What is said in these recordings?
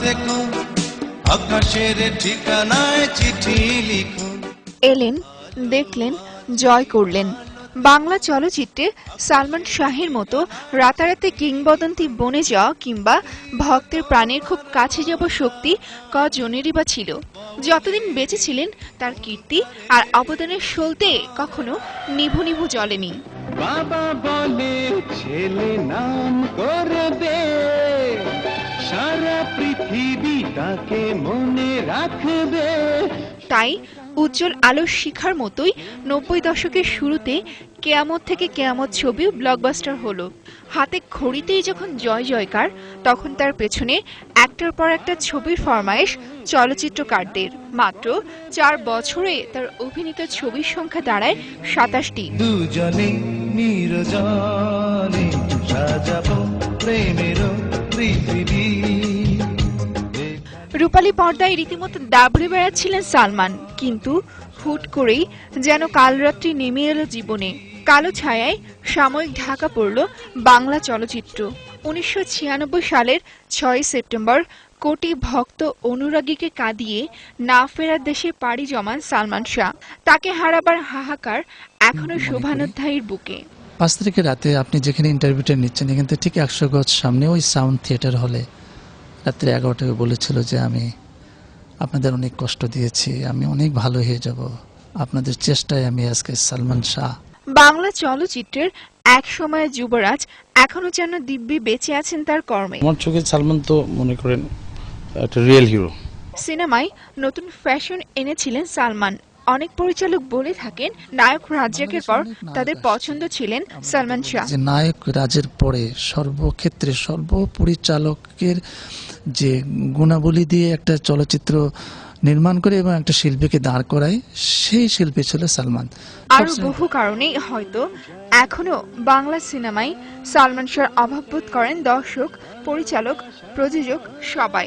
দেখো, আকাশের ঠিকানায় চিঠি লিখো। এলেন, দেখলেন, জয় করলেন। বাংলা চলচ্চিত্রে সালমান শাহের মতো রাতারাতি কিংবদন্তি বনে যাওয়া কিংবা ভক্তের প্রাণের খুব কাছে যাওয়া শক্তি কজনেরই বা ছিল। যতদিন বেঁচে ছিলেন তার কীর্তি আর অবদানের সলতে কখনো নিভু নিভু জ্বলেনি। বাবা বলে ছেলে নাম করবে, সারা পৃথিবী তাকে মনে রাখবে। তাই উজ্জ্বল আলোর শিখার মতোই ৯০ দশকের শুরুতে কেয়ামত থেকে কেয়ামত ছবিও ব্লকবাস্টার হলো। হাতে ঘড়িতেই যখন জয় জয়কার, তখন তার পেছনে একটার পর একটা ছবির ফরমায়েশ চলচ্চিত্রকারদের। মাত্র ৪ বছরে তার অভিনীত ছবির সংখ্যা দাঁড়ায় ২৭টি। দুজনে নিরজনে সাজাবো প্রেমের পৃথিবী। রূপালী পর্দায় রীতিমতো দাবড়ে বেড়াচ্ছিলেন সালমান, কিন্তু হুট করেই যেন কালরাত্রি নেমে এলো জীবনে। কালো ছায়ায় সাময়িক ঢাকা পড়ল বাংলা চলচ্চিত্র। ১৯৯৬ সালের ৬ সেপ্টেম্বর কোটি ভক্ত অনুরাগীকে কাঁদিয়ে না ফেরার দেশে পাড়ি জমান সালমান শাহ। তাকে হারাবার হাহাকার এখনো শোভানোধ্যায়ীর বুকে। ৫ তারিখে রাতে আপনি যেখানে ইন্টারভিউটা নিচ্ছেন, এখান থেকে ঠিক ১০০ গজ সামনে ওই সাউন্ড থিয়েটার হলে রাত্রে ১১টায় বলেছিল যে আমি আপনাদের অনেক কষ্ট দিয়েছি, আমি অনেক ভালো হয়ে যাব, আপনাদের চেষ্টায় আমি আজকে সালমান শাহ। বাংলা চলচ্চিত্রের এক সময়ের যুবরাজ এখনো যেন দিব্যি বেঁচে আছেন তার কর্মে। আমার চোখে সালমান তো মনে করেন একটা রিয়েল হিরো। সিনেমায় নতুন ফ্যাশন এনেছিলেন সালমান। অনেক পরিচালক বলে থাকেন নায়ক রাজ্জাকের পর তাদের পছন্দ ছিলেন সালমান শাহ। যে নায়ক রাজের পরে সর্বক্ষেত্রে সর্বপরিচালকের যে গুণাবলী দিয়ে একটা চলচ্চিত্র নির্মাণ করে এবং একটা শিল্পীকে দাঁড় করায়, সেই শিল্পী ছিল সালমান। আরো বহু কারণেই হয়তো এখনো বাংলা সিনেমায় সালমান শাহর অভাব বোধ করেন দর্শক, পরিচালক, প্রযোজক সবাই।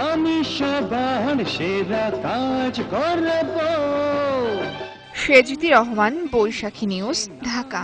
আমি সবার সেরা কাজ করব। সেজুতি রহমান, বৈশাখী নিউজ, ঢাকা।